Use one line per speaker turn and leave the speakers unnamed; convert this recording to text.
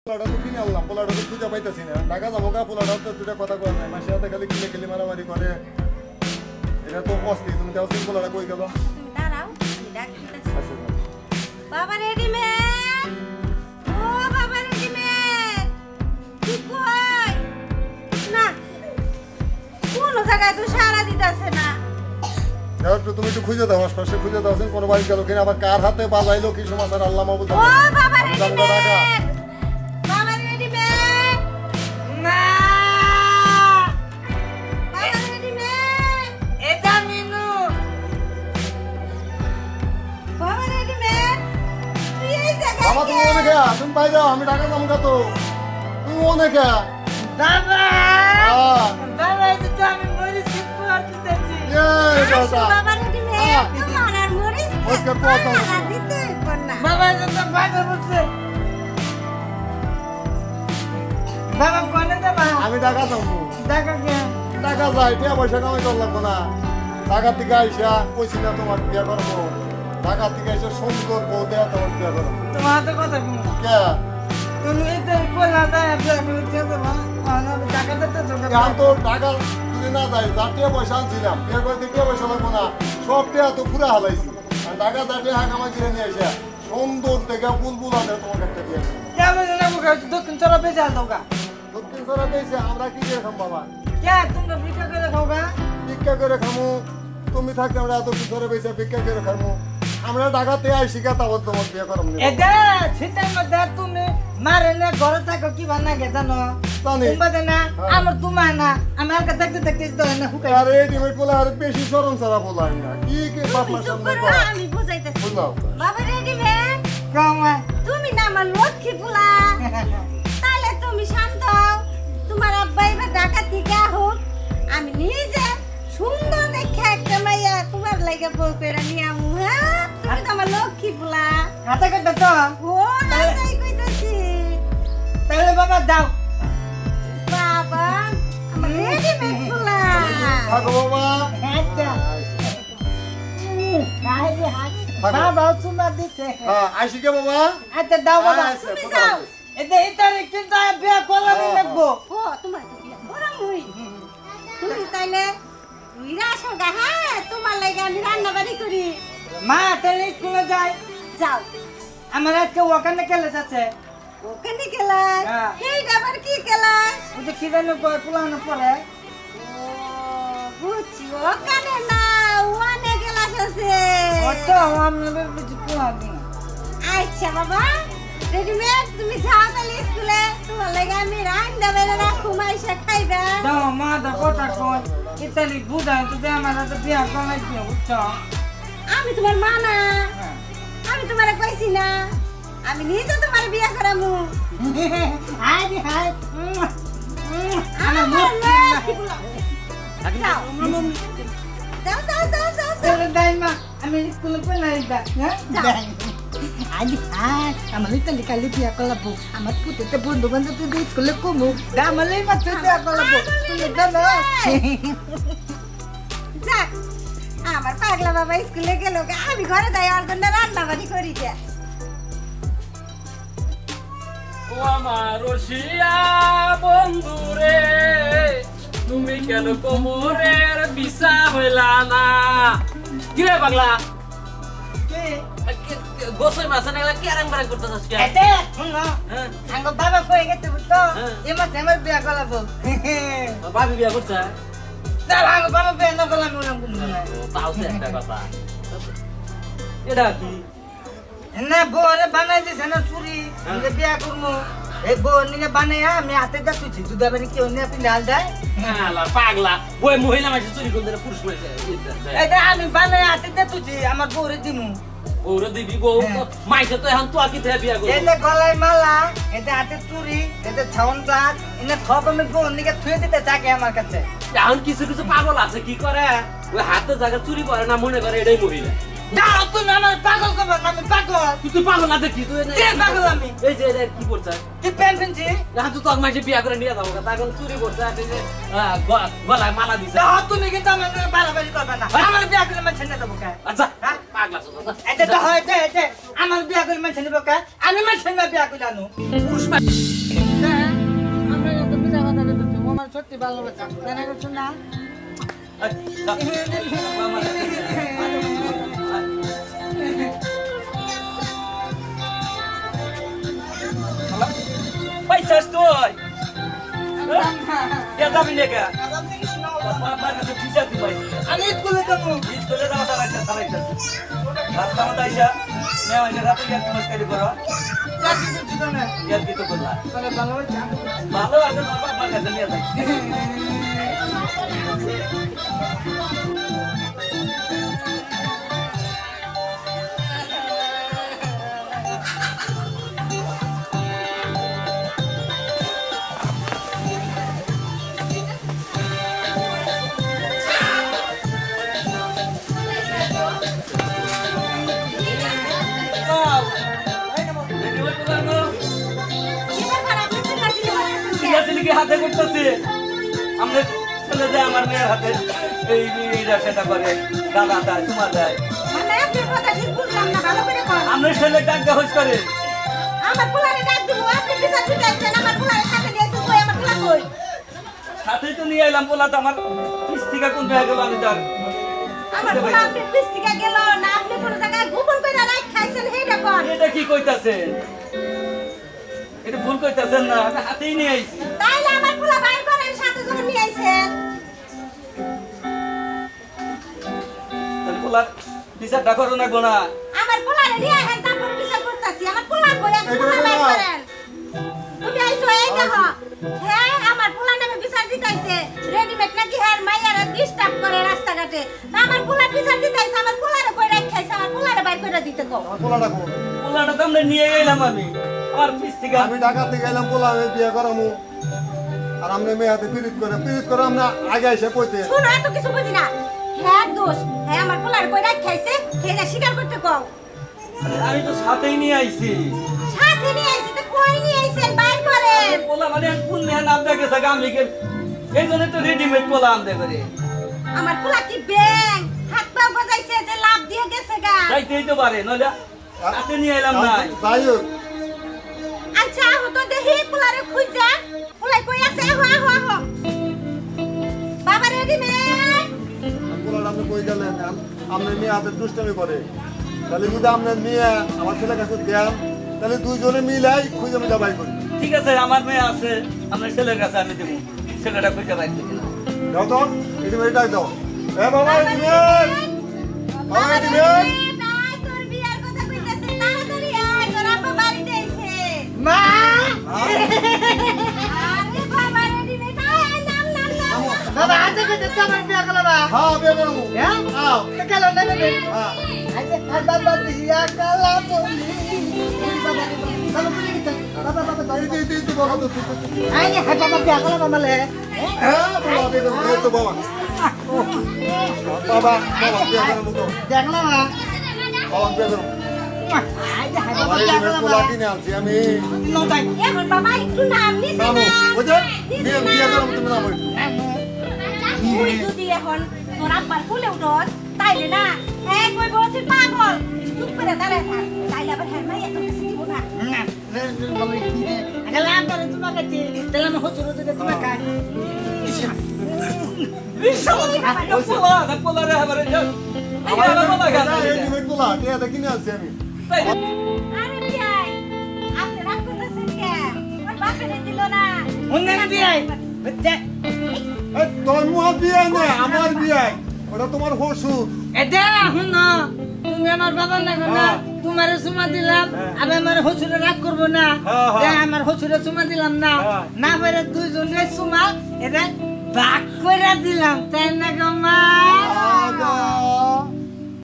পোলাটা তো কিনে আনলাম, পোলাটা তো খুঁজে পাইতেছি না। ঢাকা যাবো গা, পোলাটা তো দুটা কথা কয় নাই, মাসে হাতে খালি কিলে কিলে মারামারি করে। এটা তো অস্থি। তুমি যাও সিং পোলাটা কই গেল?
তুমি দাঁড়াও, আমি ডাক দিতেছি। বাবা রেডিমেড, ও বাবা রেডিমেড, তুই কই? না, কোন জায়গায় তো সারা দিতেছে না।
যাও একটু, তুমি একটু খুঁজে দাও, আশপাশে খুঁজে দাও, কোনো বাড়ি গেল কিনা, আবার কার হাতে বাজাইলো কি সমাচার আল্লাহ মাহবুব।
ও বাবা রেডিমেড, বাবা রেডিমেড,
না
বাবা রেডিমেড,
এটা মিনু
বাবা রেডিমেড, তুই এই জায়গায়
বাবা তুমি ওনে খেয়া, তুমি পাই যাও, আমি ঢাকা যাবো গা তো। তুমি ওনে খেয়া।
বাবা
হ্যাঁ।
বাবা এটা তো আমি মরিছি পড়তেছি
এই বাবা।
বাবা রেডিমেড, তোমার আর মরিস
আজকে কত
না দিতে না।
বাবা এটা তো বাবা বলছে বাবা কোনে যাবা
আমি ঢাকা যাবো।
দেখা কে
টাকা যাই, টিয়া পয়সা কামাই কর লাগবো না। ঢাকা থেকে আইসা কইছি না তোমার বিয়ে করবো। ঢাকা থেকে আইসা সুন্দর বউ দেয়া তোমার বিয়ে করবো।
তোমার তো কথা কি
কে?
তুমি এটা কোলা দাও আপনি করতে যাবা না টাকা দিতে যাবে
এখন তো ঢাকা যদি না যাই, যা টিয়া পয়সা আনছিলাম, বিয়ে করতে টিয়া পয়সা লাগবো না। সব টিয়া তো পুরা হালাইছি। আর ঢাকা যা টিয়া কামাই করে নিয়ে আইসা সুন্দর থেকে বুলবুল আছে তোমাকে একটা বিয়ে করবো।
কেমন না মুখে দক্ষিণ চলা বেজাল দাওগা
দক্ষিণ সরা পেয়েছে, আমরা কি করে খাম বাবা?
কে তুমি ভিক্ষা করে খাওগা
ভিক্ষা করে খামু। তুমি থাকতে আমরা দক্ষিণ সরা পেয়েছে ভিক্ষা করে খামু। আমরা ঢাকাতে আইসি কা, তারপর তোমার বিয়ে করবো।
এটা শীতের মধ্যে তুমি মারে না ঘরে থাকো কি ভালো লাগে জানো
জানি।
তোমাদের না আমার তোমার না আমার কাছে দেখতে দেখতে তো না হুকাই
আর রেডিমেড পোলা আর বেশি সরম সারা পোলা না। কি কি বাপ মার
চুপ
সামনে
করো,
কয়?
আমি বুঝাইতেছি।
বুঝলাম।
বাবা রেডিমেড,
কামা
তুমি না আমার লক্ষ্মী ফুলা, তাহলে তুমি শান্ত হও। তোমার আব্বা এবার ঢাকা থেকে হোক, আমি নিজে সুন্দর দেখে একটা মাইয়া তোমার লাগে বউ করে নিয়ে আমু। হ্যাঁ, তুমি তো আমার লক্ষ্মী ফুলা।
হাতে কাটে তো
ও নাচাই কইতাছি।
তাহলে বাবা দাও
বাবা আমার রেডিমেড ফুলা।
থাকো বাবা।
আচ্ছা হাই হাই বাবা চুমা দিতে
হ্যাঁ, আইসি কে বাবা?
আচ্ছা দাও বাবা
আচ্ছা,
তুমি
কোথাও
যাও।
আছিস?
এটা ইতারে কিন্তু বিয়া কলানি লাগবো
ও তোমার তো বিয়া করা মুই। তুমি তাইলে উইরা আসো গা। হ্যাঁ, তোমার লাগে আমি রান্না বাড়ি করি।
মা তাহলে স্কুলে যাই
যাও।
আমার আজকে ওখানে খেলে যাচ্ছে
ওখানে গেলাস?
হ্যাঁ।
এইটা আবার কি গেলাস?
ওই যে খিদানো পুলানো পরে
ও বুঝছি, ওখানে না, ওখানে গেলাস আছে।
ওটা আমি বুঝি পুলানো
আচ্ছা বাবা রেডিমেড, তুমি যাও তাহলে স্কুলে। তোমার লাগে আমি রান্না বেড়ে রাখু, মাইসা খাইবে।
দাও মা দা কথা কই ইতালি বুঝাই তো দে আমার তো বিয়া করাই দিও বুঝছো
আমি তোমার মা না, আমি তোমার কইছি না, আমি নিজে তোমার বিয়া করামু।
হাই হাই
আমার লক্ষ্মী পোলা। যাও। যাও, যাও, যাও, যাও, যাও।
চলো দাই মা আমি স্কুলে পড়াই দা হ্যাঁ আদি হাই আমার ইতালি কালি বিয়া করাবো আমার পুতেতে বন্ধু বান্ধব তো স্কুলে কমু দামালে মাত্র বিয়া করাবো তুমি জানো
যাক, আমার পাগলা বাবা স্কুলে গেল, আমি ঘরে যাই ওর জন্য রান্না বাড়ি করি গে।
ও আমার রসিয়া বন্ধুরে, তুমি কেন কোমরের বিছা হইলা না? কিরে পাগলা, গোসই মাছ না কি আরাম বারাম করতেছস কে?
এতে শুনো
হ্যাঁ,
আঙ্গ বাবা কই গেছে বুঝছো
হ্যাঁ।
এমা তেমার বিয়া করাবো
তোর ভাবি বিয়া করছে?
তাহলে আঙ্গ বাবা বিয়া না করলাম ওরকম কোনো নাই
ও, তাও তো একটা কথা। এটা কি?
না বউরে বানাই দিছে না চুরি যে বিয়া করবো এই বউ নিয়ে বানাইয়া আমি হাতে দা তুই দুধা বাড়ি কেউ নিয়ে আপনি ডাল দেয়
আলা পাগলা, বই মহিলা মাসে চুরি করতে পুরুষ মাসে
এটা আমি বানাই হাতে দা তুই আমার বউরে দিমু
বউরে দিবি, বউ তো মাইসে তো এখন তো আকি থেকে বিয়া করবি।
এটা গলায় মালা এটা হাতে চুরি এটা ছাউন ব্লাড এনে সব আমি বউ নিয়ে থুয়ে দিতে চাকে আমার কাছে
এখন কিছু কিছু পাগল আছে কি করে, ওই হাতে জায়গা চুরি করে না, মনে করে এটাই মহিলা।
দাঁড়াও তুমি আমার পাগল করবে না আমি পাগল
তুই পাগল না দেখি তুই
কে পাগল আমি
এই যে এটা কি করছে?
কি প্যান্ট পিনছি
এখন তো তোর মাঝে বিয়া করে নিয়ে যাবো, তখন চুরি করছে, আর এই যে গলায় মালা দিছে।
দাও তুমি কিন্তু আমার বাড়াবাড়ি করবে না আমার বিয়া করে আমার ছেড়ে দেবো কে
আচ্ছা
হ্যাঁ?
পাগলা ছোট
এটা তো হয় এটা আমার বিয়া করে মানুষ নিব কা আমি মানুষ না বিয়া করে আনো আমরা তো বিয়া কথা বলতে আমার সত্যি ভালোবাসা জানা গেছ না
পয়সা তুই কে যাবি না কে আমার কাছে পিছা তুই পাইছিস
আমি স্কুলে যাবো
স্কুলে যাওয়া তার একটা চালাইতেছে রাস্তা মতো আইসা নেওয়া রাতে গিয়ে নমস্কারি করো ইয়ার কি তো করলা ভালো আছে বাবা আমার কাছে নিয়ে যাই হাতে করতেছে আমরা চলে যায় আমার মেয়ের হাতে এই সেটা করে দাদা দেয় তোমার দেয় আমরা ছেলে ডাক দেওয়া হইস করে সাথে তো নিয়ে এলাম বলা তো আমার কিস্তিকা কোন জায়গায় গেল আমি তার এটা কি কইতাছেন এটা ভুল কইতাছেন না আমি হাতেই নিয়ে আইছি
তাইলে আমার পোলা বাইর করেন সাথে যখন নিয়ে আইছেন
তাহলে পোলার বিচারটা করো না গোনা
আমার পোলারে নিয়ে আহেন তারপর বিচার করতাছি আমার পোলা কই এক পোলা বাইর করেন তুমি আইছো এই দেখো হ্যাঁ আমার পোলা নামে বিচার দিতাইছে রেডিমেড নাকি হের মাইয়ারা ডিস্টার্ব করে রাস্তাঘাটে না আমার পোলা বিচার দিতাইছে আমার পোলারে কই রাখাইছে আমার পোলারে বাইর করে দিতে কও
পোলাটা কোন
পোলাটা তো আমরা নিয়ে এলাম আমি আমার কিস্তিকা
আমি ঢাকা থেকে এলাম পোলা আমি বিয়ে করামু আর আমরা মেয়ে হাতে পিরিত করে আমরা আগে এসে কইতে
শুনো এত কিছু বুঝি না হ্যাঁ দোষ হ্যাঁ আমার পোলারে কই রাখাইছে খেয়ে স্বীকার করতে কও
আমি তো সাথেই নিয়ে আইছি
সাথে নিয়ে আইছে তো কই নিয়ে আইছেন বাইর করেন
পোলা মানে কোন নেন আপ দেখে সাকা আমি লিখে এই জন্য তো রেডিমেড পোলা আমদে করে
আমার পোলা কি ব্যাং হাত পা বজাইছে যে লাভ দিয়ে গেছে গা
যাইতেই তো পারে নইলে সাথে নিয়ে এলাম না
যাই হোক
আচ্ছা হতো দেখি পোলারে খুঁজা পোলাই কই আছে আহো আহো আহো বাবা রেডি মে
পোলাটা আপনি কই গেলেন আপনি মেয়ে হাতে দুষ্টামি করে তাহলে যদি আপনার মেয়ে আমার ছেলের কাছে দেন তাহলে দুইজনে মিলাই খুঁজে আমি যাবাই করি
ঠিক আছে আমার মেয়ে আছে আমার ছেলের কাছে আমি দেবো ছেলেটা খুঁজে পাই
দাও তো রেডিমেড ডাক দাও এ বাবা রেডিমেড বাবা রেডিমেড
নাই তোর বিয়ার কথা কইতাছে তাড়াতাড়ি আয় তোর আপা বাড়িতে আইছে
মা
আরে বাবা রেডি মে আয় নাম নাম নাম
বাবা আজ থেকে তোমার বিয়া করবা
হ্যাঁ বিয়ে করবো
হ্যাঁ
হ্যাঁ
তো কেন নেবে
হ্যাঁ
আজ বাবা বিয়া করলা তুমি বাবা চলো বলি বাবা বাবা
দিদি বাবা তো
আই নে হাত বাবা বিয়া করলা মামালে
হ্যাঁ বাবা বিয়ে করবো এই তো বাবা বাবা বাবা বিয়ে করবো তো
দেখলা মা
বাবা বিয়ে করবো
আজ হাত
আমার
বাবা বিয়া
রেডিমেড
করলা
পোলা কিনে আনছি আমি
নটাই
এখন বাবা একটু নাম নিছে
নামো
না
ওই যে বিয়ে করবো তুমি নামো
তুই যদি এখন তোর আব্বার কোলে উঠস তাইলে না হ্যাঁ কইব তুই পাগল চুপ করে দাঁড়ায় থাক তাইলে আবার হ্যাঁ মাইয়া তোর কাছে দিব না
আগে লাভ করে তোমাকে তাহলে আমি হচ্ছে রোজে তোমাকে
পোলা রে আমার
রেডিমেড পোলা টিয়া কিনে আনছি আমি
আরে বিয়াই আপনি রাগ করতেছেন কে ওর বাপে দিল না
অন্য বিয়াই
তোর মুহ বিয়ে না আমার বিয়ে ওটা তোমার হসুর
এটা এখন না তুমি আমার বাবা না না তোমার সুমা দিলাম আমি আমার হসুরে রাগ করবো না আমার হসুরে সুমা দিলাম না না বেরে দুইজনের সুমা এটা ভাগ করে দিলাম তাই না গো মা